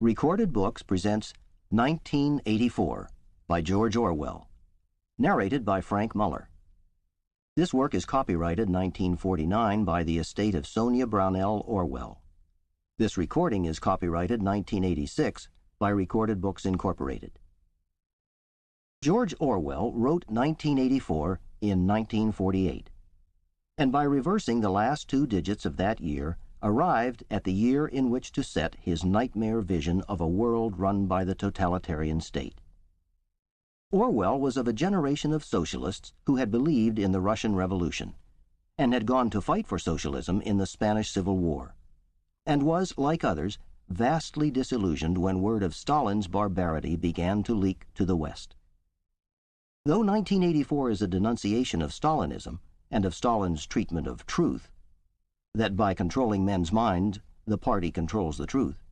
Recorded Books presents 1984 by George Orwell, narrated by Frank Muller. This work is copyrighted 1949 by the estate of Sonia Brownell Orwell. This recording is copyrighted 1986 by Recorded Books Incorporated. George Orwell wrote 1984 in 1948, and by reversing the last two digits of that year, arrived at the year in which to set his nightmare vision of a world run by the totalitarian state. Orwell was of a generation of socialists who had believed in the Russian Revolution, and had gone to fight for socialism in the Spanish Civil War, and was, like others, vastly disillusioned when word of Stalin's barbarity began to leak to the West. Though 1984 is a denunciation of Stalinism and of Stalin's treatment of truth, that by controlling men's minds the party controls the truth,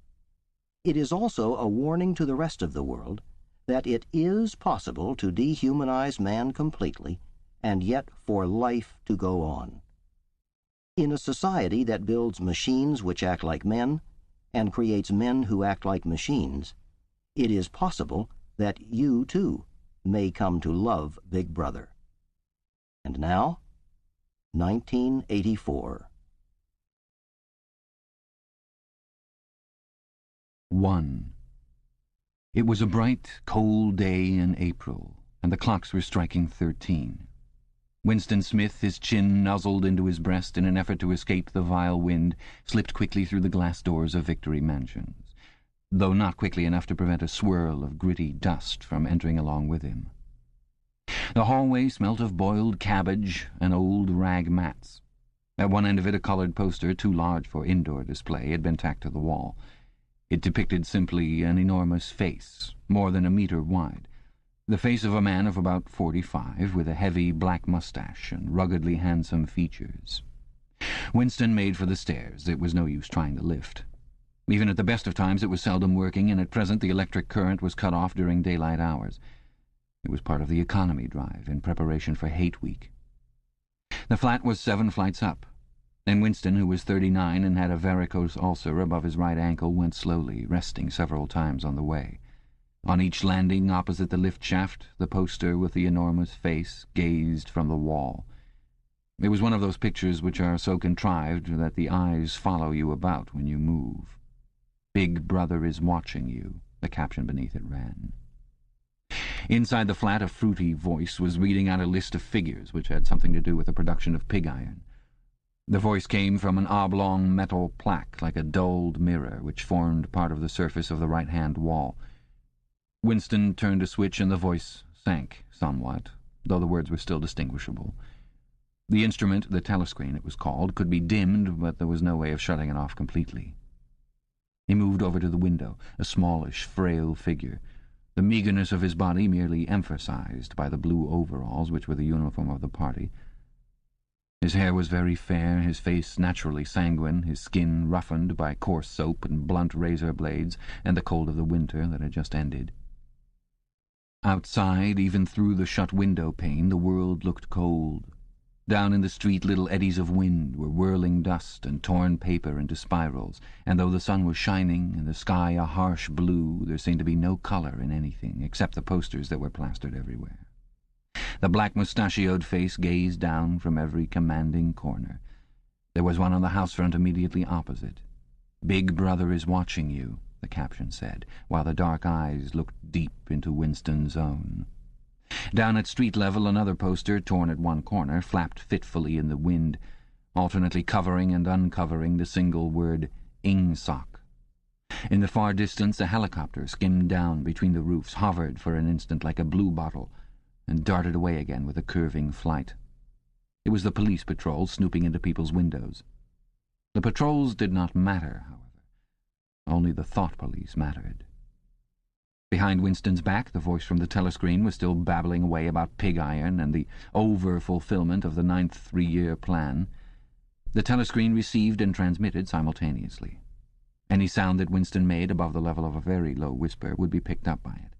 it is also a warning to the rest of the world that it is possible to dehumanize man completely and yet for life to go on. In a society that builds machines which act like men and creates men who act like machines, it is possible that you, too, may come to love Big Brother. And now, 1984. 1. It was a bright, cold day in April, and the clocks were striking 13. Winston Smith, his chin nuzzled into his breast in an effort to escape the vile wind, slipped quickly through the glass doors of Victory Mansions, though not quickly enough to prevent a swirl of gritty dust from entering along with him. The hallway smelt of boiled cabbage and old rag mats. At one end of it a coloured poster, too large for indoor display, had been tacked to the wall. It depicted simply an enormous face, more than a metre wide, the face of a man of about 45, with a heavy black moustache and ruggedly handsome features. Winston made for the stairs. It was no use trying the lift. Even at the best of times it was seldom working, and at present the electric current was cut off during daylight hours. It was part of the economy drive, in preparation for Hate Week. The flat was 7 flights up, and Winston, who was 39 and had a varicose ulcer above his right ankle, went slowly, resting several times on the way. On each landing opposite the lift shaft, the poster with the enormous face gazed from the wall. It was one of those pictures which are so contrived that the eyes follow you about when you move. "Big Brother is watching you," the caption beneath it ran. Inside the flat a fruity voice was reading out a list of figures which had something to do with the production of pig iron. The voice came from an oblong metal plaque like a dulled mirror which formed part of the surface of the right-hand wall. Winston turned a switch and the voice sank somewhat, though the words were still distinguishable. The instrument, the telescreen it was called, could be dimmed, but there was no way of shutting it off completely. He moved over to the window, a smallish, frail figure, the meagreness of his body merely emphasized by the blue overalls which were the uniform of the party. His hair was very fair, his face naturally sanguine, his skin roughened by coarse soap and blunt razor blades and the cold of the winter that had just ended. Outside, even through the shut window pane, the world looked cold. Down in the street little eddies of wind were whirling dust and torn paper into spirals, and though the sun was shining and the sky a harsh blue, there seemed to be no colour in anything except the posters that were plastered everywhere. The black mustachioed face gazed down from every commanding corner. There was one on the house front immediately opposite. "Big Brother is watching you," the caption said, while the dark eyes looked deep into Winston's own. Down at street level another poster, torn at one corner, flapped fitfully in the wind, alternately covering and uncovering the single word "Ingsoc." In the far distance a helicopter skimmed down between the roofs, hovered for an instant like a bluebottle, and darted away again with a curving flight. It was the police patrol snooping into people's windows. The patrols did not matter, however. Only the thought police mattered. Behind Winston's back, the voice from the telescreen was still babbling away about pig iron and the over-fulfillment of the 9th three-year plan. The telescreen received and transmitted simultaneously. Any sound that Winston made above the level of a very low whisper would be picked up by it.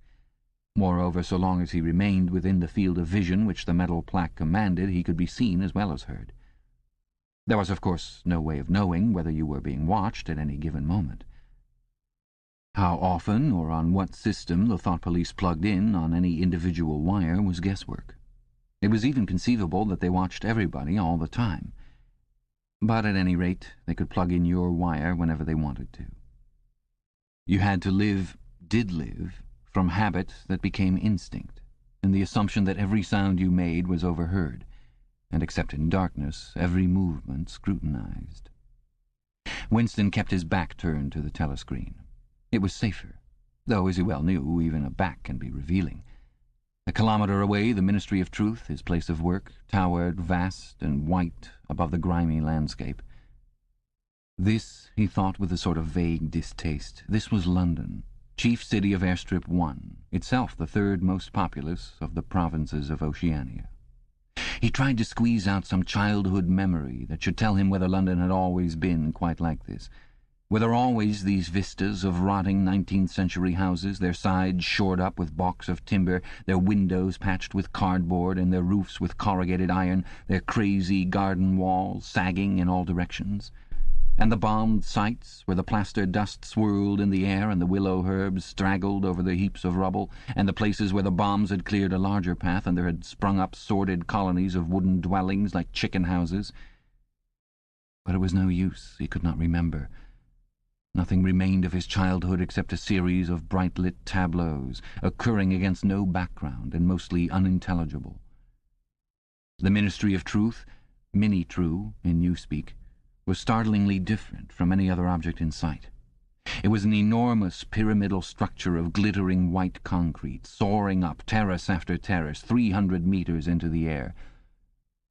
Moreover, so long as he remained within the field of vision which the metal plaque commanded, he could be seen as well as heard. There was, of course, no way of knowing whether you were being watched at any given moment. How often or on what system the thought police plugged in on any individual wire was guesswork. It was even conceivable that they watched everybody all the time. But at any rate, they could plug in your wire whenever they wanted to. You had to did live, from habit that became instinct, and the assumption that every sound you made was overheard, and except in darkness, every movement scrutinized. Winston kept his back turned to the telescreen. It was safer, though, as he well knew, even a back can be revealing. A kilometre away, the Ministry of Truth, his place of work, towered vast and white above the grimy landscape. This, he thought with a sort of vague distaste, this was London, chief city of Airstrip 1, itself the third most populous of the provinces of Oceania. He tried to squeeze out some childhood memory that should tell him whether London had always been quite like this, whether always these vistas of rotting 19th-century houses, their sides shored up with balks of timber, their windows patched with cardboard and their roofs with corrugated iron, their crazy garden walls sagging in all directions, and the bombed sites where the plaster dust swirled in the air and the willow herbs straggled over the heaps of rubble, and the places where the bombs had cleared a larger path and there had sprung up sordid colonies of wooden dwellings like chicken houses. But it was no use. He could not remember. Nothing remained of his childhood except a series of bright-lit tableaus, occurring against no background and mostly unintelligible. The Ministry of Truth, Mini-True in Newspeak, was startlingly different from any other object in sight. It was an enormous pyramidal structure of glittering white concrete, soaring up terrace after terrace, 300 metres into the air.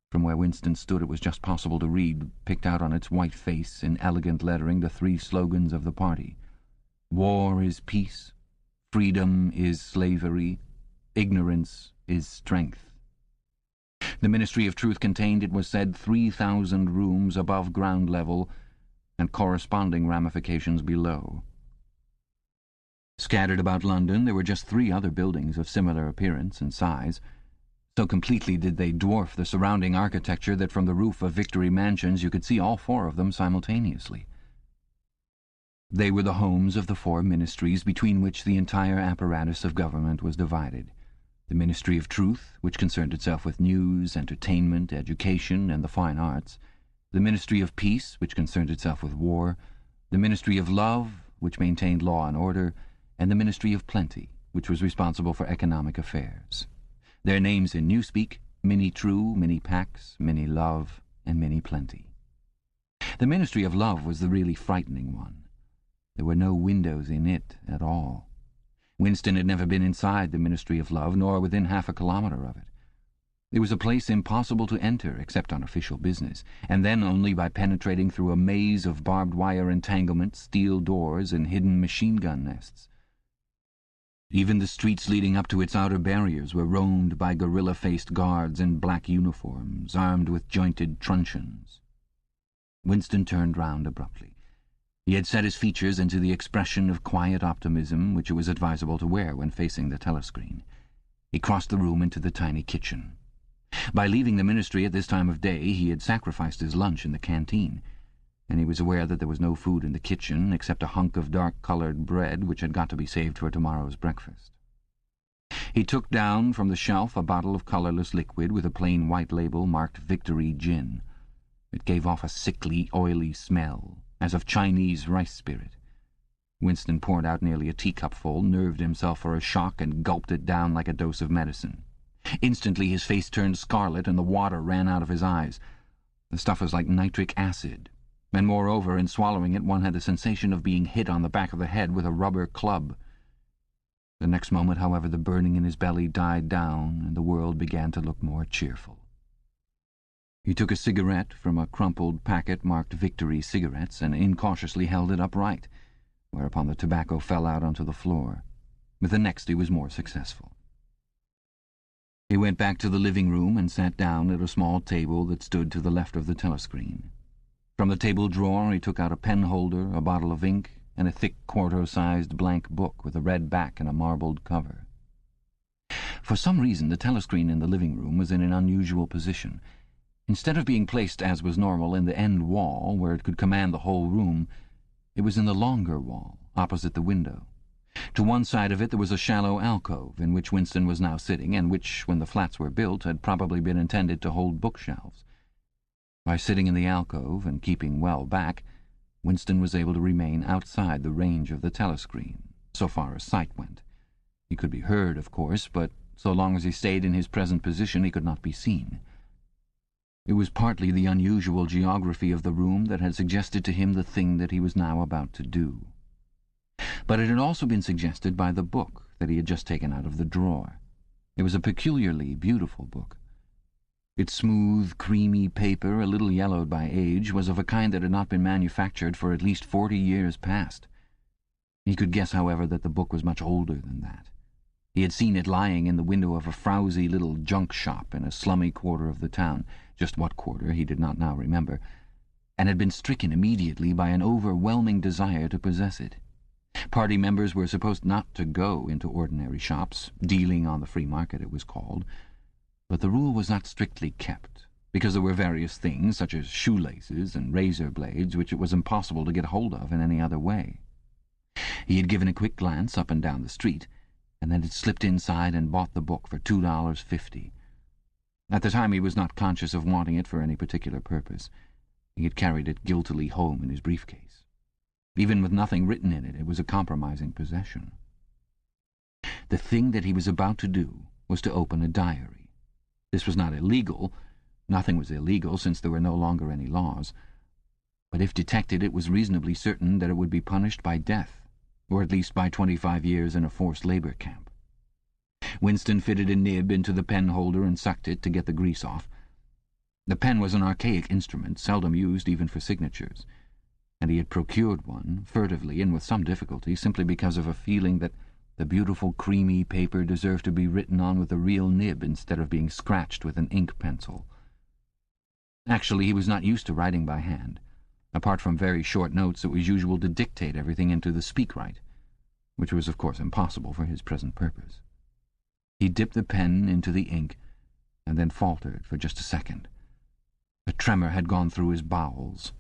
From where Winston stood it was just possible to read, picked out on its white face in elegant lettering, the three slogans of the party. War is peace, freedom is slavery, ignorance is strength. The Ministry of Truth contained, it was said, 3,000 rooms above ground level and corresponding ramifications below. Scattered about London there were just 3 other buildings of similar appearance and size. So completely did they dwarf the surrounding architecture that from the roof of Victory Mansions you could see all 4 of them simultaneously. They were the homes of the 4 ministries between which the entire apparatus of government was divided. The Ministry of Truth, which concerned itself with news, entertainment, education, and the fine arts. The Ministry of Peace, which concerned itself with war. The Ministry of Love, which maintained law and order. And the Ministry of Plenty, which was responsible for economic affairs. Their names in Newspeak: Mini-True, Mini-Pax, Mini-Love, and Mini-Plenty. The Ministry of Love was the really frightening one. There were no windows in it at all. Winston had never been inside the Ministry of Love, nor within half a kilometre of it. It was a place impossible to enter except on official business, and then only by penetrating through a maze of barbed wire entanglements, steel doors, and hidden machine-gun nests. Even the streets leading up to its outer barriers were roamed by gorilla-faced guards in black uniforms, armed with jointed truncheons. Winston turned round abruptly. He had set his features into the expression of quiet optimism which it was advisable to wear when facing the telescreen. He crossed the room into the tiny kitchen. By leaving the ministry at this time of day he had sacrificed his lunch in the canteen, and he was aware that there was no food in the kitchen except a hunk of dark-coloured bread which had got to be saved for tomorrow's breakfast. He took down from the shelf a bottle of colourless liquid with a plain white label marked Victory Gin. It gave off a sickly, oily smell, as of Chinese rice spirit. Winston poured out nearly a teacupful, nerved himself for a shock, and gulped it down like a dose of medicine. Instantly his face turned scarlet and the water ran out of his eyes. The stuff was like nitric acid, and moreover, in swallowing it, one had the sensation of being hit on the back of the head with a rubber club. The next moment, however, the burning in his belly died down, and the world began to look more cheerful. He took a cigarette from a crumpled packet marked Victory Cigarettes and incautiously held it upright, whereupon the tobacco fell out onto the floor. With the next he was more successful. He went back to the living room and sat down at a small table that stood to the left of the telescreen. From the table drawer he took out a pen holder, a bottle of ink, and a thick quarto-sized blank book with a red back and a marbled cover. For some reason the telescreen in the living room was in an unusual position. Instead of being placed, as was normal, in the end wall, where it could command the whole room, it was in the longer wall, opposite the window. To one side of it there was a shallow alcove in which Winston was now sitting, and which, when the flats were built, had probably been intended to hold bookshelves. By sitting in the alcove and keeping well back, Winston was able to remain outside the range of the telescreen, so far as sight went. He could be heard, of course, but so long as he stayed in his present position he could not be seen. It was partly the unusual geography of the room that had suggested to him the thing that he was now about to do. But it had also been suggested by the book that he had just taken out of the drawer. It was a peculiarly beautiful book. Its smooth, creamy paper, a little yellowed by age, was of a kind that had not been manufactured for at least 40 years past. He could guess, however, that the book was much older than that. He had seen it lying in the window of a frowsy little junk shop in a slummy quarter of the town, just what quarter he did not now remember, and had been stricken immediately by an overwhelming desire to possess it. Party members were supposed not to go into ordinary shops, dealing on the free market it was called, but the rule was not strictly kept, because there were various things, such as shoelaces and razor blades, which it was impossible to get hold of in any other way. He had given a quick glance up and down the street, and then had slipped inside and bought the book for $2.50. At the time he was not conscious of wanting it for any particular purpose. He had carried it guiltily home in his briefcase. Even with nothing written in it, it was a compromising possession. The thing that he was about to do was to open a diary. This was not illegal. Nothing was illegal, since there were no longer any laws. But if detected, it was reasonably certain that it would be punished by death, or at least by 25 years in a forced labor camp. Winston fitted a nib into the pen holder and sucked it to get the grease off. The pen was an archaic instrument, seldom used even for signatures, and he had procured one, furtively and with some difficulty, simply because of a feeling that the beautiful creamy paper deserved to be written on with a real nib instead of being scratched with an ink pencil. Actually, he was not used to writing by hand. Apart from very short notes, it was usual to dictate everything into the speakwrite, which was of course impossible for his present purpose. He dipped the pen into the ink, and then faltered for just a second. A tremor had gone through his bowels.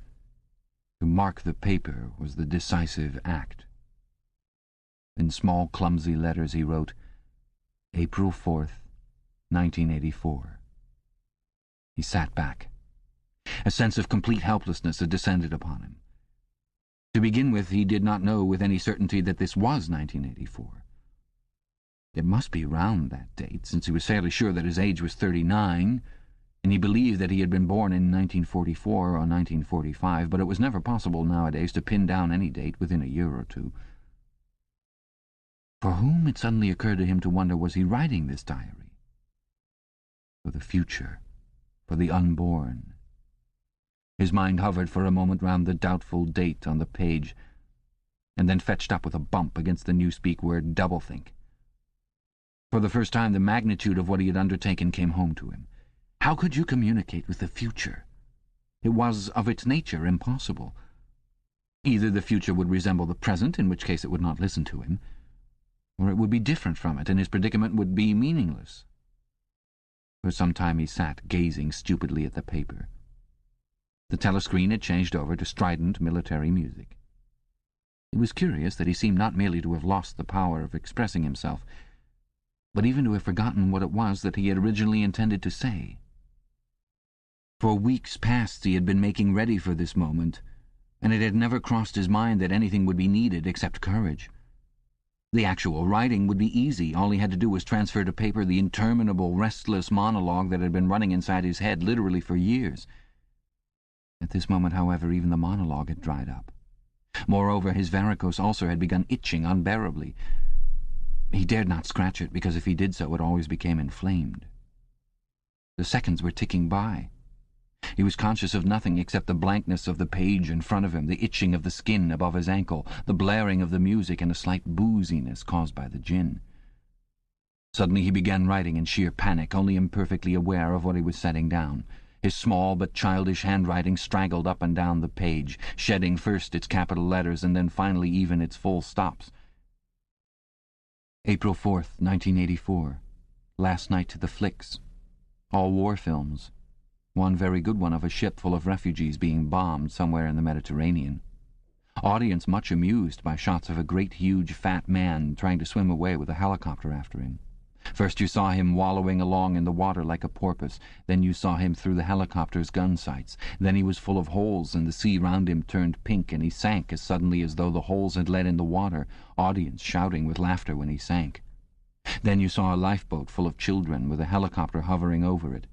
To mark the paper was the decisive act. In small, clumsy letters he wrote, April 4th, 1984. He sat back. A sense of complete helplessness had descended upon him. To begin with, he did not know with any certainty that this was 1984. It must be around that date, since he was fairly sure that his age was 39, and he believed that he had been born in 1944 or 1945, but it was never possible nowadays to pin down any date within a year or two. For whom, it suddenly occurred to him to wonder, was he writing this diary? For the future, for the unborn. His mind hovered for a moment round the doubtful date on the page, and then fetched up with a bump against the newspeak word doublethink. For the first time the magnitude of what he had undertaken came home to him. How could you communicate with the future? It was, of its nature, impossible. Either the future would resemble the present, in which case it would not listen to him, or it would be different from it, and his predicament would be meaningless. For some time he sat, gazing stupidly at the paper. The telescreen had changed over to strident military music. It was curious that he seemed not merely to have lost the power of expressing himself, but even to have forgotten what it was that he had originally intended to say. For weeks past he had been making ready for this moment, and it had never crossed his mind that anything would be needed except courage. The actual writing would be easy. All he had to do was transfer to paper the interminable, restless monologue that had been running inside his head literally for years. At this moment, however, even the monologue had dried up. Moreover, his varicose ulcer had begun itching unbearably. He dared not scratch it, because if he did so, it always became inflamed. The seconds were ticking by. He was conscious of nothing except the blankness of the page in front of him, the itching of the skin above his ankle, the blaring of the music, and a slight booziness caused by the gin. Suddenly he began writing in sheer panic, only imperfectly aware of what he was setting down. His small but childish handwriting straggled up and down the page, shedding first its capital letters and then finally even its full stops. April 4th, 1984. Last night to the flicks. All war films. One very good one of a ship full of refugees being bombed somewhere in the Mediterranean. Audience much amused by shots of a great huge fat man trying to swim away with a helicopter after him. First you saw him wallowing along in the water like a porpoise, then you saw him through the helicopter's gun sights, then he was full of holes and the sea round him turned pink and he sank as suddenly as though the holes had let in the water, audience shouting with laughter when he sank. Then you saw a lifeboat full of children with a helicopter hovering over it.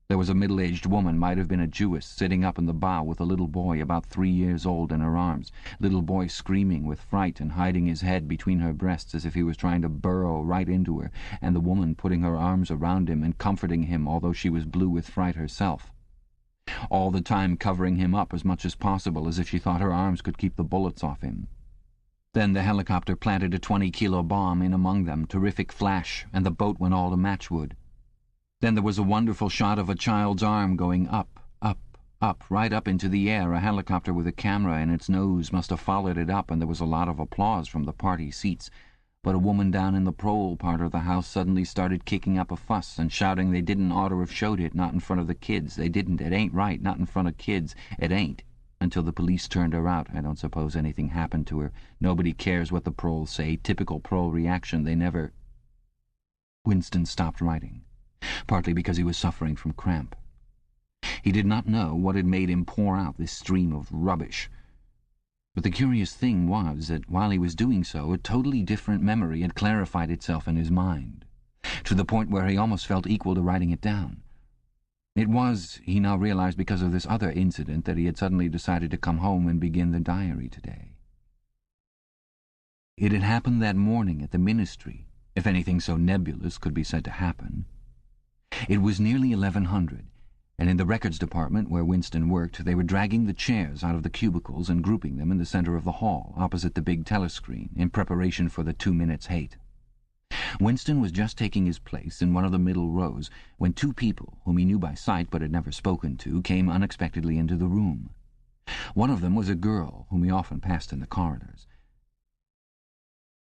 There was a middle-aged woman, might have been a Jewess, sitting up in the bow with a little boy about 3 years old in her arms, little boy screaming with fright and hiding his head between her breasts as if he was trying to burrow right into her, and the woman putting her arms around him and comforting him although she was blue with fright herself, all the time covering him up as much as possible as if she thought her arms could keep the bullets off him. Then the helicopter planted a 20-kilo bomb in among them, terrific flash, and the boat went all to matchwood. Then there was a wonderful shot of a child's arm going up, up, up, right up into the air. A helicopter with a camera in its nose must have followed it up, and there was a lot of applause from the party seats. But a woman down in the prole part of the house suddenly started kicking up a fuss and shouting they didn't ought to have showed it, not in front of the kids. They didn't. It ain't right, not in front of kids. It ain't. Until the police turned her out. I don't suppose anything happened to her. Nobody cares what the proles say. Typical prole reaction. They never... Winston stopped writing, partly because he was suffering from cramp. He did not know what had made him pour out this stream of rubbish. But the curious thing was that while he was doing so, a totally different memory had clarified itself in his mind, to the point where he almost felt equal to writing it down. It was, he now realized, because of this other incident that he had suddenly decided to come home and begin the diary today. It had happened that morning at the ministry, if anything so nebulous could be said to happen. It was nearly 1100, and in the records department where Winston worked, they were dragging the chairs out of the cubicles and grouping them in the center of the hall, opposite the big telescreen, in preparation for the 2 minutes hate. Winston was just taking his place in one of the middle rows when two people, whom he knew by sight but had never spoken to, came unexpectedly into the room. One of them was a girl whom he often passed in the corridors.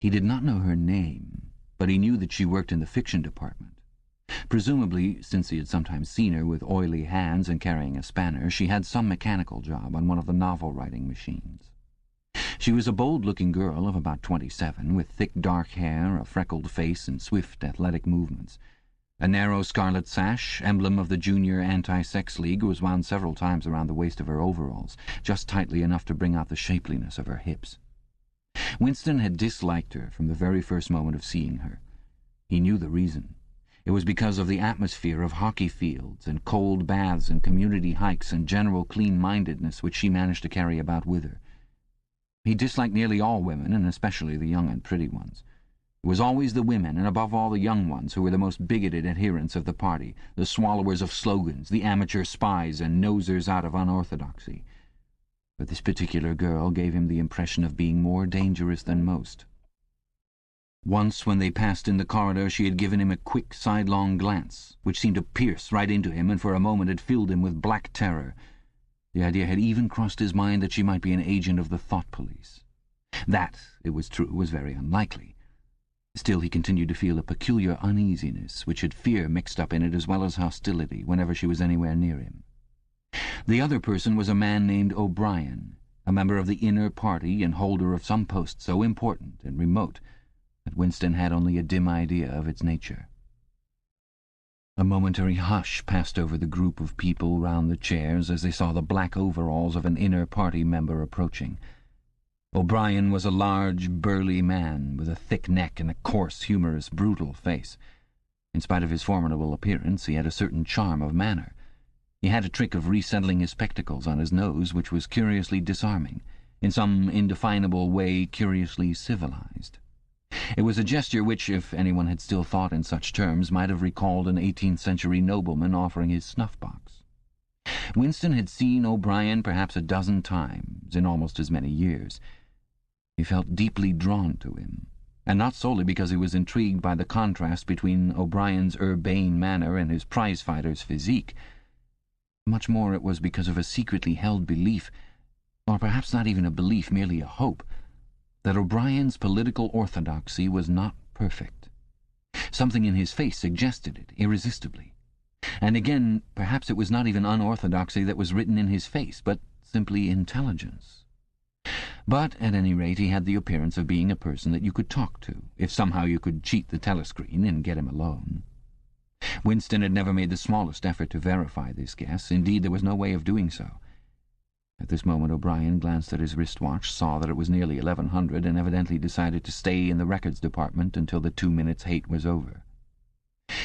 He did not know her name, but he knew that she worked in the fiction department. Presumably, since he had sometimes seen her with oily hands and carrying a spanner, she had some mechanical job on one of the novel-writing machines. She was a bold-looking girl of about 27, with thick dark hair, a freckled face, and swift, athletic movements. A narrow scarlet sash, emblem of the Junior Anti-Sex League, was wound several times around the waist of her overalls, just tightly enough to bring out the shapeliness of her hips. Winston had disliked her from the very first moment of seeing her. He knew the reason. It was because of the atmosphere of hockey fields and cold baths and community hikes and general clean-mindedness which she managed to carry about with her. He disliked nearly all women, and especially the young and pretty ones. It was always the women, and above all the young ones, who were the most bigoted adherents of the party, the swallowers of slogans, the amateur spies and nosers out of unorthodoxy. But this particular girl gave him the impression of being more dangerous than most. Once, when they passed in the corridor, she had given him a quick, sidelong glance, which seemed to pierce right into him, and for a moment had filled him with black terror. The idea had even crossed his mind that she might be an agent of the thought police. That, it was true, was very unlikely. Still, he continued to feel a peculiar uneasiness, which had fear mixed up in it as well as hostility, whenever she was anywhere near him. The other person was a man named O'Brien, a member of the inner party and holder of some post so important and remote that Winston had only a dim idea of its nature. A momentary hush passed over the group of people round the chairs as they saw the black overalls of an inner party member approaching. O'Brien was a large, burly man with a thick neck and a coarse, humorous, brutal face. In spite of his formidable appearance, he had a certain charm of manner. He had a trick of resettling his spectacles on his nose which was curiously disarming, in some indefinable way curiously civilized. It was a gesture which, if anyone had still thought in such terms, might have recalled an 18th-century nobleman offering his snuff-box. Winston had seen O'Brien perhaps a dozen times in almost as many years. He felt deeply drawn to him, and not solely because he was intrigued by the contrast between O'Brien's urbane manner and his prize-fighter's physique. Much more it was because of a secretly held belief, or perhaps not even a belief, merely a hope, that O'Brien's political orthodoxy was not perfect. Something in his face suggested it irresistibly. And again, perhaps it was not even unorthodoxy that was written in his face, but simply intelligence. But at any rate he had the appearance of being a person that you could talk to, if somehow you could cheat the telescreen and get him alone. Winston had never made the smallest effort to verify this guess. Indeed, there was no way of doing so. At this moment O'Brien glanced at his wristwatch, saw that it was nearly 1100, and evidently decided to stay in the records department until the 2 minutes' hate was over.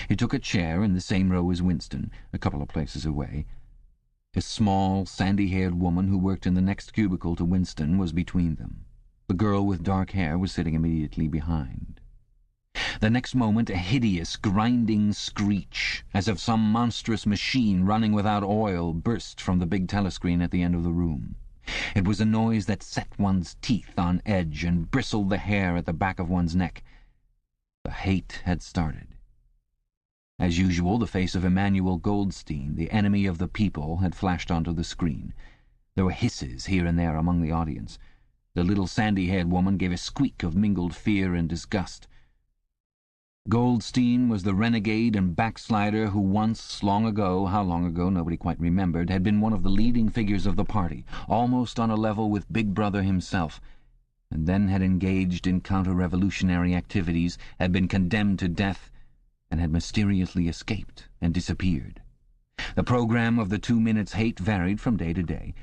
He took a chair in the same row as Winston, a couple of places away. A small, sandy-haired woman who worked in the next cubicle to Winston was between them. The girl with dark hair was sitting immediately behind. The next moment a hideous, grinding screech, as of some monstrous machine running without oil, burst from the big telescreen at the end of the room. It was a noise that set one's teeth on edge and bristled the hair at the back of one's neck. The hate had started. As usual, the face of Emmanuel Goldstein, the enemy of the people, had flashed onto the screen. There were hisses here and there among the audience. The little sandy-haired woman gave a squeak of mingled fear and disgust. Goldstein was the renegade and backslider who once, long ago, how long ago nobody quite remembered, had been one of the leading figures of the party, almost on a level with Big Brother himself, and then had engaged in counter-revolutionary activities, had been condemned to death, and had mysteriously escaped and disappeared. The program of the 2 minutes' hate varied from day to day,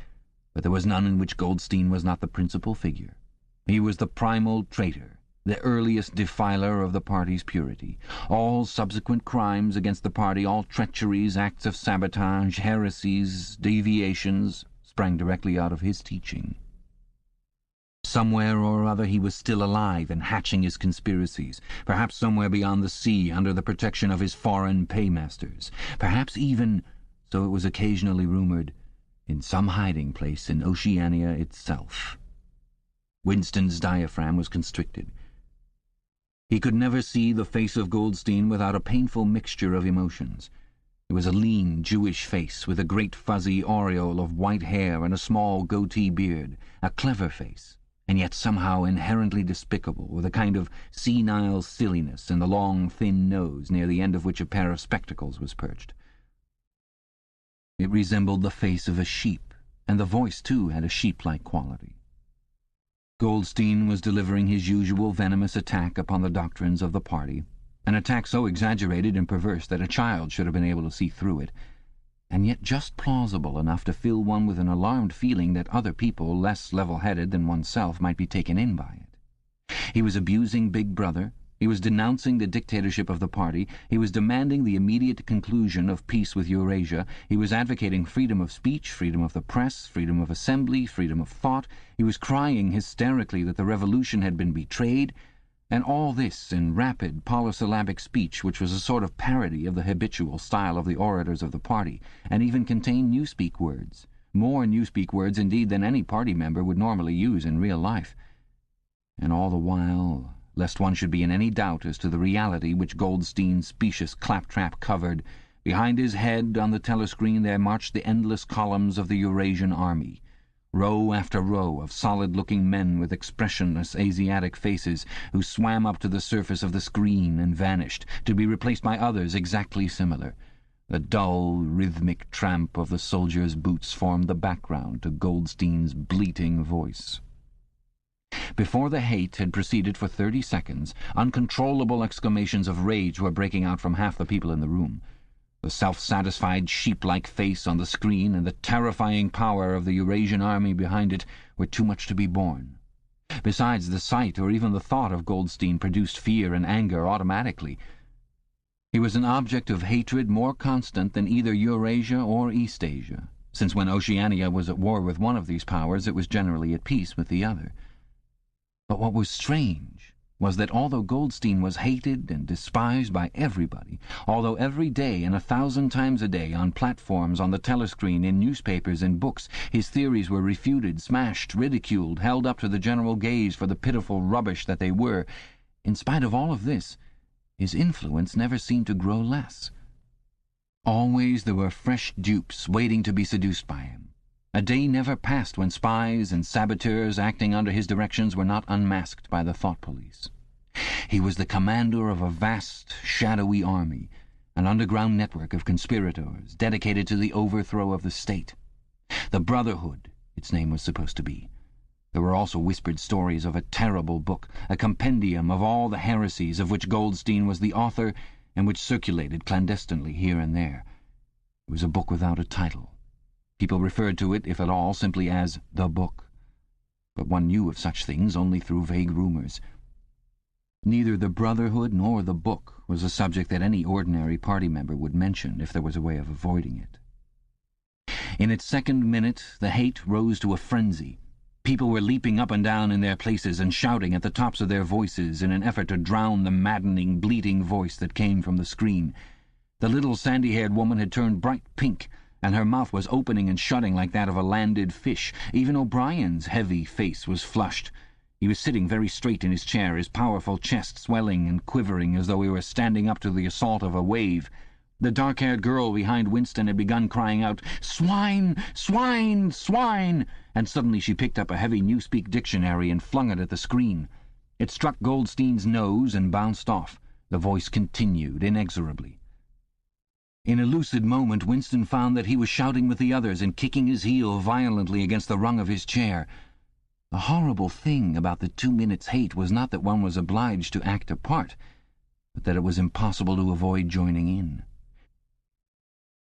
but there was none in which Goldstein was not the principal figure. He was the primal traitor, the earliest defiler of the party's purity. All subsequent crimes against the party, all treacheries, acts of sabotage, heresies, deviations, sprang directly out of his teaching. Somewhere or other he was still alive and hatching his conspiracies, perhaps somewhere beyond the sea under the protection of his foreign paymasters, perhaps even, so it was occasionally rumoured, in some hiding place in Oceania itself. Winston's diaphragm was constricted. He could never see the face of Goldstein without a painful mixture of emotions. It was a lean, Jewish face with a great fuzzy aureole of white hair and a small goatee beard, a clever face, and yet somehow inherently despicable, with a kind of senile silliness in the long, thin nose, near the end of which a pair of spectacles was perched. It resembled the face of a sheep, and the voice, too, had a sheep-like quality. Goldstein was delivering his usual venomous attack upon the doctrines of the party, an attack so exaggerated and perverse that a child should have been able to see through it, and yet just plausible enough to fill one with an alarmed feeling that other people, less level-headed than oneself, might be taken in by it. He was abusing Big Brother, he was denouncing the dictatorship of the party, he was demanding the immediate conclusion of peace with Eurasia, he was advocating freedom of speech, freedom of the press, freedom of assembly, freedom of thought, he was crying hysterically that the revolution had been betrayed, and all this in rapid, polysyllabic speech which was a sort of parody of the habitual style of the orators of the party, and even contained newspeak words, more newspeak words indeed than any party member would normally use in real life. And all the while, lest one should be in any doubt as to the reality which Goldstein's specious claptrap covered, behind his head on the telescreen there marched the endless columns of the Eurasian army, row after row of solid-looking men with expressionless Asiatic faces who swam up to the surface of the screen and vanished, to be replaced by others exactly similar. The dull, rhythmic tramp of the soldiers' boots formed the background to Goldstein's bleating voice. Before the hate had proceeded for 30 seconds, uncontrollable exclamations of rage were breaking out from half the people in the room. The self-satisfied, sheep-like face on the screen and the terrifying power of the Eurasian army behind it were too much to be borne. Besides, the sight or even the thought of Goldstein produced fear and anger automatically. He was an object of hatred more constant than either Eurasia or Eastasia, since when Oceania was at war with one of these powers it was generally at peace with the other. But what was strange was that although Goldstein was hated and despised by everybody, although every day and 1,000 times a day on platforms, on the telescreen, in newspapers and books, his theories were refuted, smashed, ridiculed, held up to the general gaze for the pitiful rubbish that they were, in spite of all of this, his influence never seemed to grow less. Always there were fresh dupes waiting to be seduced by him. A day never passed when spies and saboteurs acting under his directions were not unmasked by the thought police. He was the commander of a vast, shadowy army, an underground network of conspirators dedicated to the overthrow of the state. The Brotherhood, its name was supposed to be. There were also whispered stories of a terrible book, a compendium of all the heresies of which Goldstein was the author and which circulated clandestinely here and there. It was a book without a title. People referred to it, if at all, simply as the book. But one knew of such things only through vague rumours. Neither the Brotherhood nor the book was a subject that any ordinary party member would mention if there was a way of avoiding it. In its second minute, the hate rose to a frenzy. People were leaping up and down in their places and shouting at the tops of their voices in an effort to drown the maddening, bleating voice that came from the screen. The little sandy-haired woman had turned bright pink, and her mouth was opening and shutting like that of a landed fish. Even O'Brien's heavy face was flushed. He was sitting very straight in his chair, his powerful chest swelling and quivering as though he were standing up to the assault of a wave. The dark-haired girl behind Winston had begun crying out, "Swine! Swine! Swine!" and suddenly she picked up a heavy Newspeak dictionary and flung it at the screen. It struck Goldstein's nose and bounced off. The voice continued inexorably. In a lucid moment, Winston found that he was shouting with the others and kicking his heel violently against the rung of his chair. The horrible thing about the 2 minutes' hate was not that one was obliged to act a part, but that it was impossible to avoid joining in.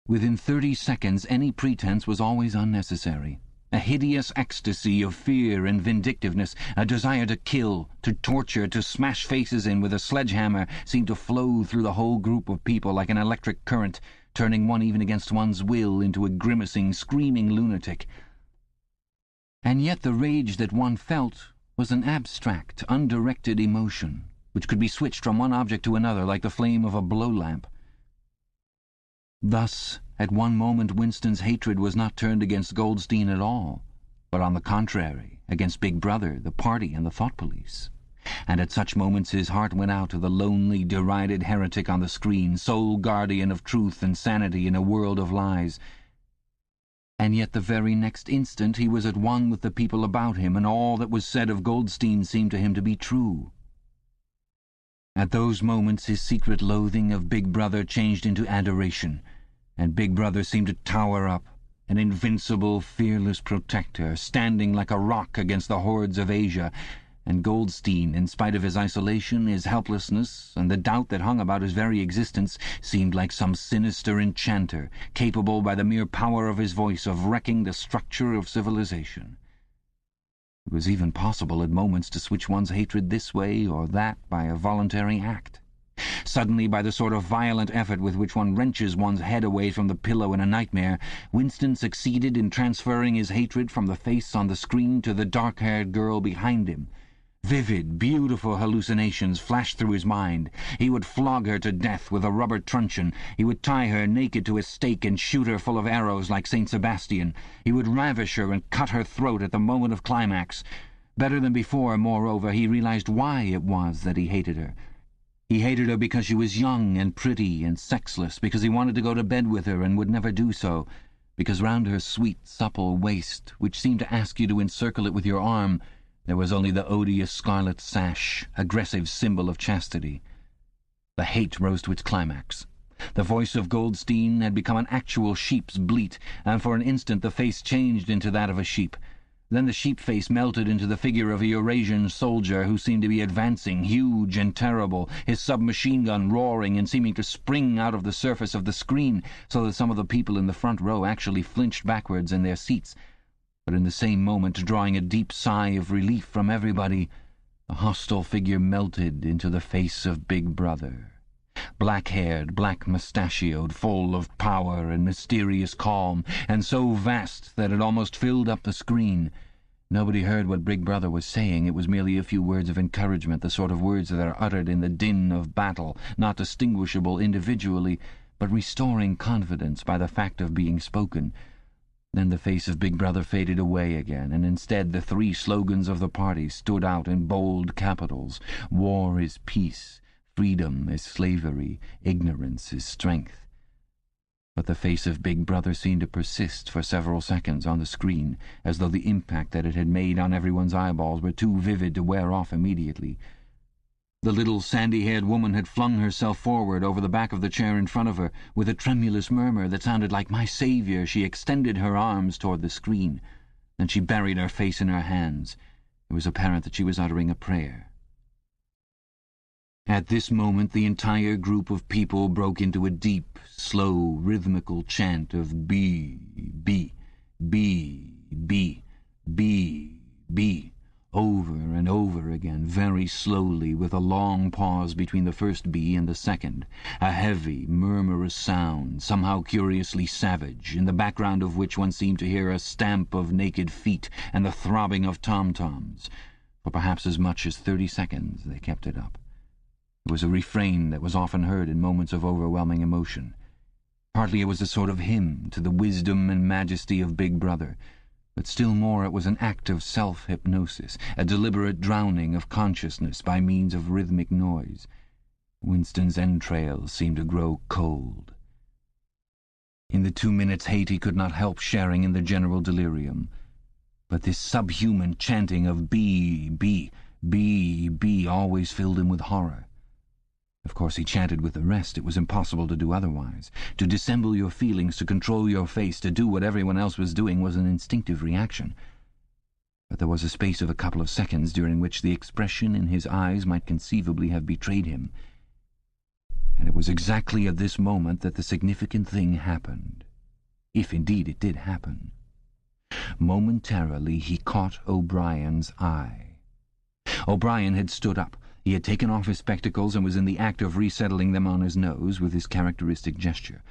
Within 30 seconds, any pretense was always unnecessary. A hideous ecstasy of fear and vindictiveness, a desire to kill, to torture, to smash faces in with a sledgehammer seemed to flow through the whole group of people like an electric current, turning one even against one's will into a grimacing, screaming lunatic. And yet the rage that one felt was an abstract, undirected emotion, which could be switched from one object to another like the flame of a blow-lamp. Thus, at one moment Winston's hatred was not turned against Goldstein at all, but on the contrary, against Big Brother, the party, and the thought police. And at such moments his heart went out to the lonely, derided heretic on the screen, sole guardian of truth and sanity in a world of lies. And yet the very next instant he was at one with the people about him, and all that was said of Goldstein seemed to him to be true. At those moments his secret loathing of Big Brother changed into adoration, and Big Brother seemed to tower up, an invincible, fearless protector, standing like a rock against the hordes of Asia, and Goldstein, in spite of his isolation, his helplessness, and the doubt that hung about his very existence, seemed like some sinister enchanter, capable by the mere power of his voice of wrecking the structure of civilization. It was even possible at moments to switch one's hatred this way or that by a voluntary act. Suddenly, by the sort of violent effort with which one wrenches one's head away from the pillow in a nightmare, Winston succeeded in transferring his hatred from the face on the screen to the dark-haired girl behind him. Vivid, beautiful hallucinations flashed through his mind. He would flog her to death with a rubber truncheon. He would tie her naked to a stake and shoot her full of arrows like St. Sebastian. He would ravish her and cut her throat at the moment of climax. Better than before, moreover, he realized why it was that he hated her. He hated her because she was young and pretty and sexless, because he wanted to go to bed with her and would never do so, because round her sweet, supple waist, which seemed to ask you to encircle it with your arm, there was only the odious scarlet sash, aggressive symbol of chastity. The hate rose to its climax. The voice of Goldstein had become an actual sheep's bleat, and for an instant the face changed into that of a sheep. Then the sheep face melted into the figure of a Eurasian soldier who seemed to be advancing, huge and terrible, his submachine gun roaring and seeming to spring out of the surface of the screen, so that some of the people in the front row actually flinched backwards in their seats. But in the same moment, drawing a deep sigh of relief from everybody, the hostile figure melted into the face of Big Brother. Black-haired, black-mustachioed, full of power and mysterious calm, and so vast that it almost filled up the screen. Nobody heard what Big Brother was saying. It was merely a few words of encouragement, the sort of words that are uttered in the din of battle, not distinguishable individually, but restoring confidence by the fact of being spoken. Then the face of Big Brother faded away again, and instead the 3 slogans of the party stood out in bold capitals. War is peace, freedom is slavery, ignorance is strength. But the face of Big Brother seemed to persist for several seconds on the screen, as though the impact that it had made on everyone's eyeballs were too vivid to wear off immediately. The little sandy-haired woman had flung herself forward over the back of the chair in front of her. With a tremulous murmur that sounded like "My Saviour," she extended her arms toward the screen. Then she buried her face in her hands. It was apparent that she was uttering a prayer. At this moment the entire group of people broke into a deep, slow, rhythmical chant of B, B, B, B, B, B, over and over again, very slowly, with a long pause between the first B and the second, a heavy, murmurous sound, somehow curiously savage, in the background of which one seemed to hear a stamp of naked feet and the throbbing of tom-toms. For perhaps as much as 30 seconds they kept it up. It was a refrain that was often heard in moments of overwhelming emotion. Partly it was a sort of hymn to the wisdom and majesty of Big Brother, but still more it was an act of self-hypnosis, a deliberate drowning of consciousness by means of rhythmic noise. Winston's entrails seemed to grow cold. In the 2 minutes' hate he could not help sharing in the general delirium. But this subhuman chanting of B, B, B, B always filled him with horror. Of course he chanted with the rest. It was impossible to do otherwise. To dissemble your feelings, to control your face, to do what everyone else was doing was an instinctive reaction. But there was a space of a couple of seconds during which the expression in his eyes might conceivably have betrayed him. And it was exactly at this moment that the significant thing happened. If indeed it did happen. Momentarily he caught O'Brien's eye. O'Brien had stood up. He had taken off his spectacles and was in the act of resettling them on his nose with his characteristic gesture.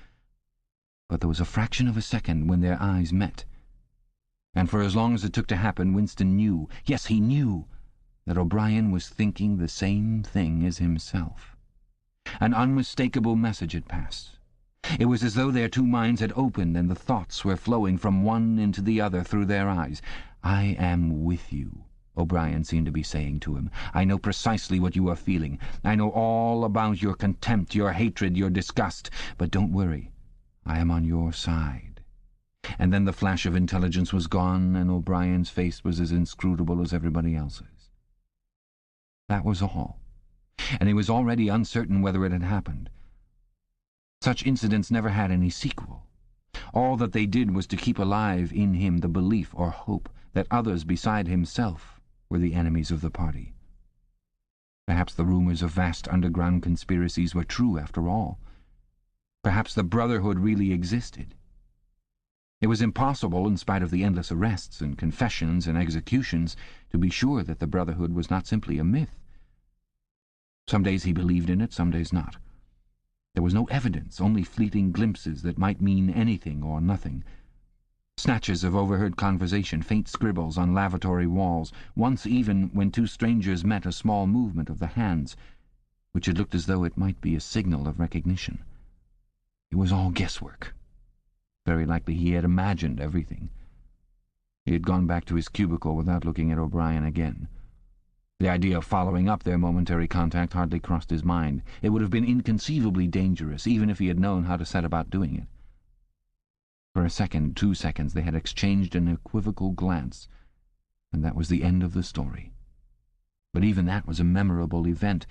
But there was a fraction of a second when their eyes met. And for as long as it took to happen, Winston knew, yes, he knew, that O'Brien was thinking the same thing as himself. An unmistakable message had passed. It was as though their two minds had opened and the thoughts were flowing from one into the other through their eyes. "I am with you," O'Brien seemed to be saying to him. "I know precisely what you are feeling. I know all about your contempt, your hatred, your disgust. But don't worry. I am on your side." And then the flash of intelligence was gone, and O'Brien's face was as inscrutable as everybody else's. That was all. And he was already uncertain whether it had happened. Such incidents never had any sequel. All that they did was to keep alive in him the belief or hope that others beside himself were the enemies of the party. Perhaps the rumors of vast underground conspiracies were true after all. Perhaps the Brotherhood really existed. It was impossible, in spite of the endless arrests and confessions and executions, to be sure that the Brotherhood was not simply a myth. Some days he believed in it, some days not. There was no evidence, only fleeting glimpses that might mean anything or nothing. Snatches of overheard conversation, faint scribbles on lavatory walls, once even, when two strangers met, a small movement of the hands, which had looked as though it might be a signal of recognition. It was all guesswork. Very likely he had imagined everything. He had gone back to his cubicle without looking at O'Brien again. The idea of following up their momentary contact hardly crossed his mind. It would have been inconceivably dangerous, even if he had known how to set about doing it. For a second, 2 seconds, they had exchanged an equivocal glance, and that was the end of the story. But even that was a memorable event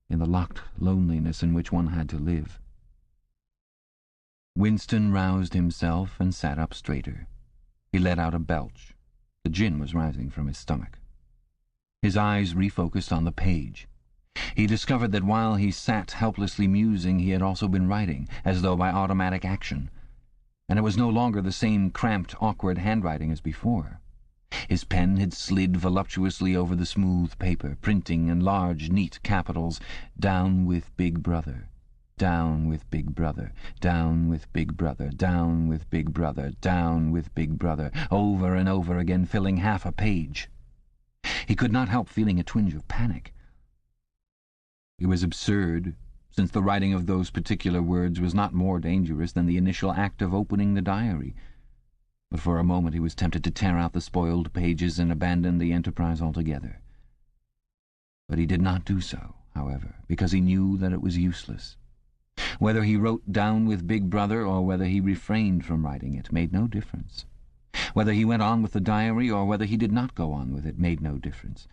in the locked loneliness in which one had to live. Winston roused himself and sat up straighter. He let out a belch. The gin was rising from his stomach. His eyes refocused on the page. He discovered that while he sat helplessly musing, he had also been writing, as though by automatic action. And it was no longer the same cramped, awkward handwriting as before. His pen had slid voluptuously over the smooth paper, printing in large, neat capitals, "Down with Big Brother, down with Big Brother, down with Big Brother, down with Big Brother, down with Big Brother," over and over again, filling half a page. He could not help feeling a twinge of panic. It was absurd, since the writing of those particular words was not more dangerous than the initial act of opening the diary. But for a moment he was tempted to tear out the spoiled pages and abandon the enterprise altogether. But he did not do so, however, because he knew that it was useless. Whether he wrote "Down with Big Brother" or whether he refrained from writing it made no difference. Whether he went on with the diary or whether he did not go on with it made no difference.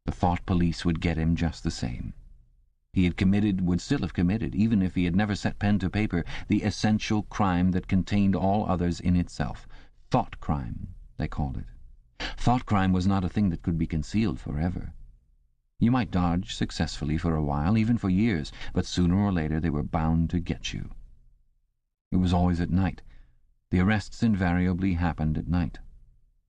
The thought police would get him just the same. He had committed, would still have committed, even if he had never set pen to paper, the essential crime that contained all others in itself. Thought crime, they called it. Thought crime was not a thing that could be concealed forever. You might dodge successfully for a while, even for years, but sooner or later they were bound to get you. It was always at night. The arrests invariably happened at night.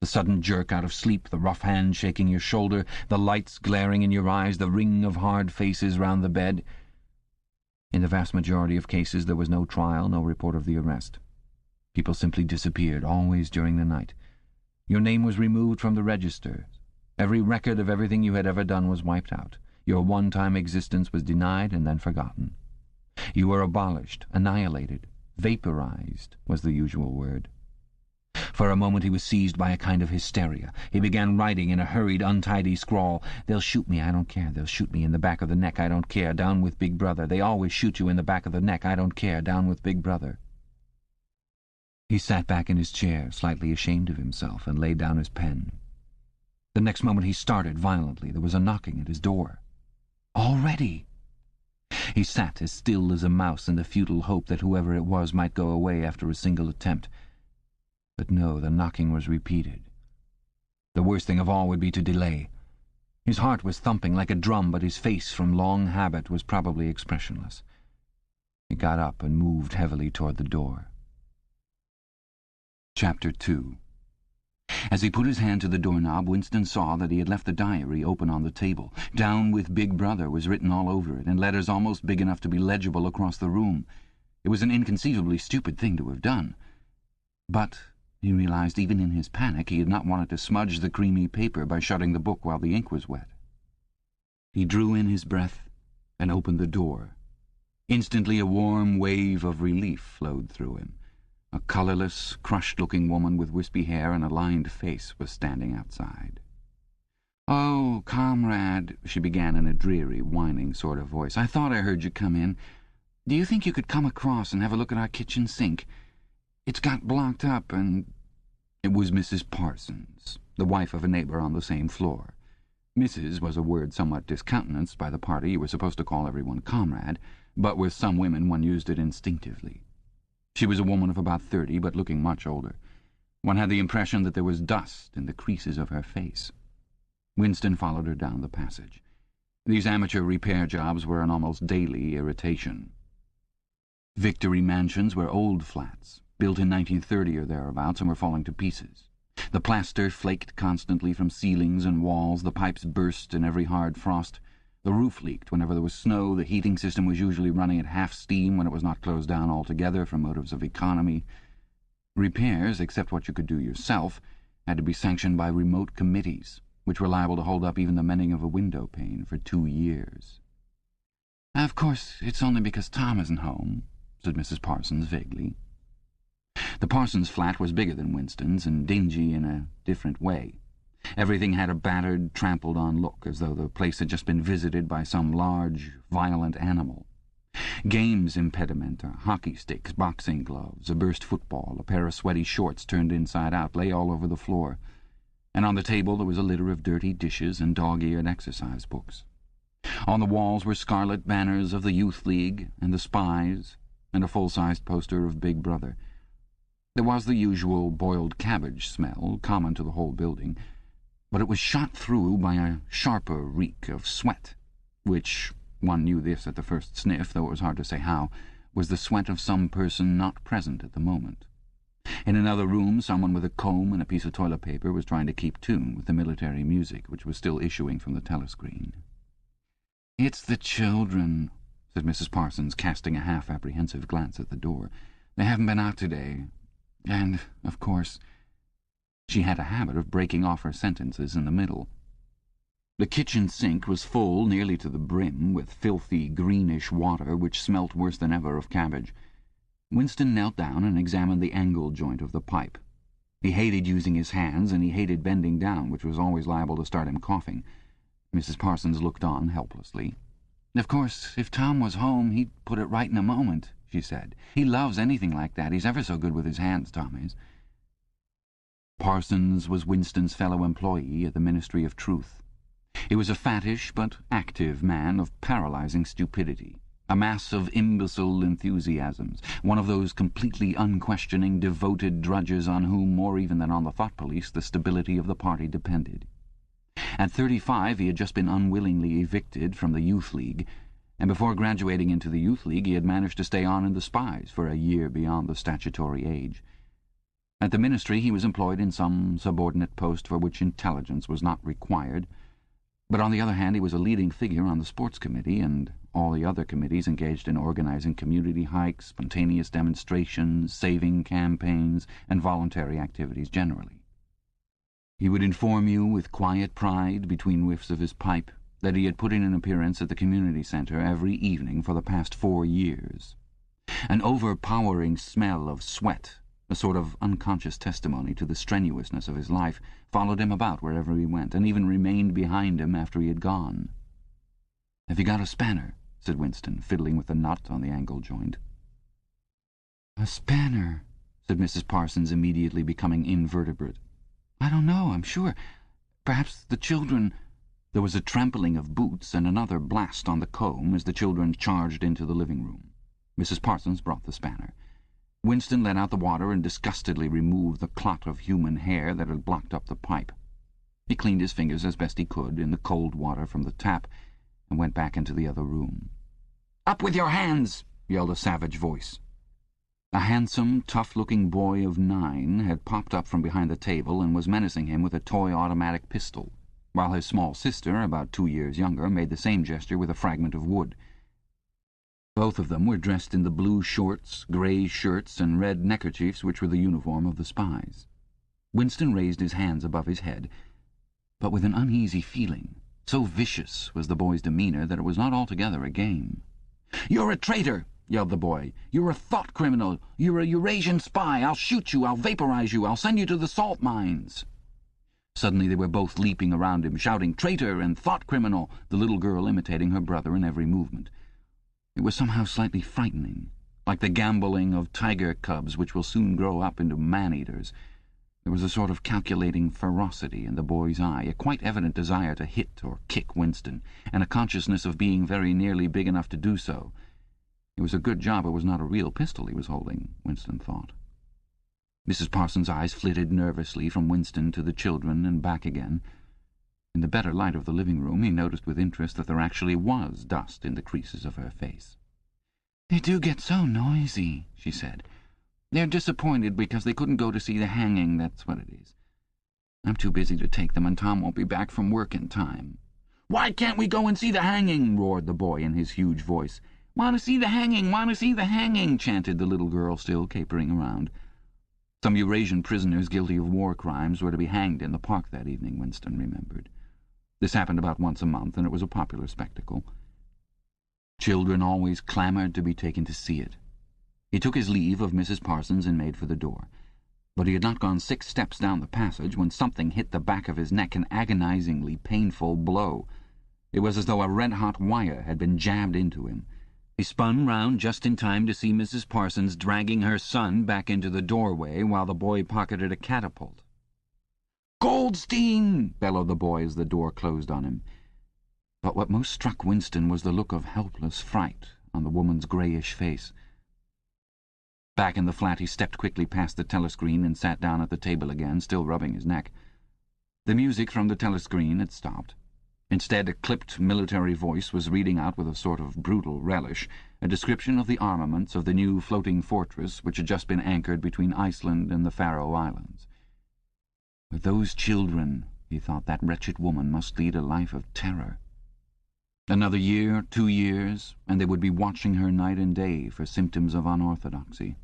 The sudden jerk out of sleep, the rough hand shaking your shoulder, the lights glaring in your eyes, the ring of hard faces round the bed. In the vast majority of cases there was no trial, no report of the arrest. People simply disappeared, always during the night. Your name was removed from the registers. Every record of everything you had ever done was wiped out. Your one-time existence was denied and then forgotten. You were abolished, annihilated, vaporized was the usual word. For a moment he was seized by a kind of hysteria. He began writing in a hurried, untidy scrawl. "They'll shoot me, I don't care. They'll shoot me in the back of the neck, I don't care. Down with Big Brother. They always shoot you in the back of the neck, I don't care. Down with Big Brother." He sat back in his chair, slightly ashamed of himself, and laid down his pen. The next moment he started violently. There was a knocking at his door. Already! He sat as still as a mouse in the futile hope that whoever it was might go away after a single attempt. But no, the knocking was repeated. The worst thing of all would be to delay. His heart was thumping like a drum, but his face, from long habit, was probably expressionless. He got up and moved heavily toward the door. Chapter 2. As he put his hand to the doorknob, Winston saw that he had left the diary open on the table. "Down with Big Brother" was written all over it, in letters almost big enough to be legible across the room. It was an inconceivably stupid thing to have done. But he realized even in his panic he had not wanted to smudge the creamy paper by shutting the book while the ink was wet. He drew in his breath and opened the door. Instantly a warm wave of relief flowed through him. A colourless, crushed-looking woman with wispy hair and a lined face was standing outside. "Oh, comrade," she began in a dreary, whining sort of voice, "I thought I heard you come in. Do you think you could come across and have a look at our kitchen sink? It's got blocked up and—" It was Mrs. Parsons, the wife of a neighbour on the same floor. Mrs. was a word somewhat discountenanced by the party. You were supposed to call everyone comrade, but with some women one used it instinctively. She was a woman of about 30, but looking much older. One had the impression that there was dust in the creases of her face. Winston followed her down the passage. These amateur repair jobs were an almost daily irritation. Victory mansions were old flats, built in 1930 or thereabouts, and were falling to pieces. The plaster flaked constantly from ceilings and walls, the pipes burst in every hard frost. The roof leaked whenever there was snow, the heating system was usually running at half steam when it was not closed down altogether for motives of economy. Repairs, except what you could do yourself, had to be sanctioned by remote committees, which were liable to hold up even the mending of a window pane for 2 years. "Of course, it's only because Tom isn't home," said Mrs. Parsons vaguely. The Parsons flat was bigger than Winston's and dingy in a different way. Everything had a battered, trampled-on look, as though the place had just been visited by some large, violent animal. Games impedimenta, hockey sticks, boxing gloves, a burst football, a pair of sweaty shorts turned inside out lay all over the floor, and on the table there was a litter of dirty dishes and dog-eared exercise books. On the walls were scarlet banners of the Youth League and the Spies, and a full-sized poster of Big Brother. There was the usual boiled cabbage smell, common to the whole building, but it was shot through by a sharper reek of sweat, which, one knew this at the first sniff, though it was hard to say how, was the sweat of some person not present at the moment. In another room, someone with a comb and a piece of toilet paper was trying to keep tune with the military music, which was still issuing from the telescreen. "It's the children," said Mrs. Parsons, casting a half-apprehensive glance at the door. "They haven't been out today. And, of course—" She had a habit of breaking off her sentences in the middle. The kitchen sink was full nearly to the brim with filthy, greenish water which smelt worse than ever of cabbage. Winston knelt down and examined the angle joint of the pipe. He hated using his hands, and he hated bending down, which was always liable to start him coughing. Mrs. Parsons looked on helplessly. "Of course, if Tom was home, he'd put it right in a moment," she said. "He loves anything like that. He's ever so good with his hands, Tom is." Parsons was Winston's fellow employee at the Ministry of Truth. He was a fattish but active man of paralyzing stupidity. A mass of imbecile enthusiasms, one of those completely unquestioning, devoted drudges on whom, more even than on the thought police, the stability of the party depended. At 35 he had just been unwillingly evicted from the Youth League, and before graduating into the Youth League he had managed to stay on in the Spies for a year beyond the statutory age. At the Ministry he was employed in some subordinate post for which intelligence was not required, but on the other hand he was a leading figure on the Sports Committee and all the other committees engaged in organizing community hikes, spontaneous demonstrations, saving campaigns, and voluntary activities generally. He would inform you with quiet pride, between whiffs of his pipe, that he had put in an appearance at the community centre every evening for the past 4 years. An overpowering smell of sweat, a sort of unconscious testimony to the strenuousness of his life, followed him about wherever he went, and even remained behind him after he had gone. "Have you got a spanner?" said Winston, fiddling with the nut on the angle joint. "A spanner," said Mrs. Parsons, immediately becoming invertebrate. "I don't know, I'm sure. Perhaps the children—" There was a trampling of boots and another blast on the comb as the children charged into the living room. Mrs. Parsons brought the spanner. Winston let out the water and disgustedly removed the clot of human hair that had blocked up the pipe. He cleaned his fingers as best he could in the cold water from the tap and went back into the other room. "Up with your hands!" yelled a savage voice. A handsome, tough-looking boy of 9 had popped up from behind the table and was menacing him with a toy automatic pistol, while his small sister, about 2 years younger, made the same gesture with a fragment of wood. Both of them were dressed in the blue shorts, grey shirts, and red neckerchiefs which were the uniform of the Spies. Winston raised his hands above his head, but with an uneasy feeling. So vicious was the boy's demeanour that it was not altogether a game. "You're a traitor!" yelled the boy. "You're a thought criminal! You're a Eurasian spy! I'll shoot you! I'll vaporize you! I'll send you to the salt mines!" Suddenly they were both leaping around him, shouting "traitor" and "thought criminal," the little girl imitating her brother in every movement. It was somehow slightly frightening, like the gambolling of tiger cubs which will soon grow up into man-eaters. There was a sort of calculating ferocity in the boy's eye, a quite evident desire to hit or kick Winston, and a consciousness of being very nearly big enough to do so. It was a good job it was not a real pistol he was holding, Winston thought. Mrs. Parsons' eyes flitted nervously from Winston to the children and back again. In the better light of the living room he noticed with interest that there actually was dust in the creases of her face. "They do get so noisy," she said. "They're disappointed because they couldn't go to see the hanging, that's what it is. I'm too busy to take them, and Tom won't be back from work in time." "Why can't we go and see the hanging?" roared the boy in his huge voice. "Want to see the hanging, want to see the hanging," chanted the little girl, still capering around. Some Eurasian prisoners guilty of war crimes were to be hanged in the park that evening, Winston remembered. This happened about once a month, and it was a popular spectacle. Children always clamoured to be taken to see it. He took his leave of Mrs. Parsons and made for the door. But he had not gone 6 steps down the passage when something hit the back of his neck, an agonizingly painful blow. It was as though a red-hot wire had been jabbed into him. He spun round just in time to see Mrs. Parsons dragging her son back into the doorway while the boy pocketed a catapult. "Goldstein!" bellowed the boy as the door closed on him. But what most struck Winston was the look of helpless fright on the woman's greyish face. Back in the flat he stepped quickly past the telescreen and sat down at the table again, still rubbing his neck. The music from the telescreen had stopped. Instead, a clipped military voice was reading out with a sort of brutal relish a description of the armaments of the new floating fortress which had just been anchored between Iceland and the Faroe Islands. With those children, he thought, that wretched woman must lead a life of terror. Another year, 2 years, and they would be watching her night and day for symptoms of unorthodoxy.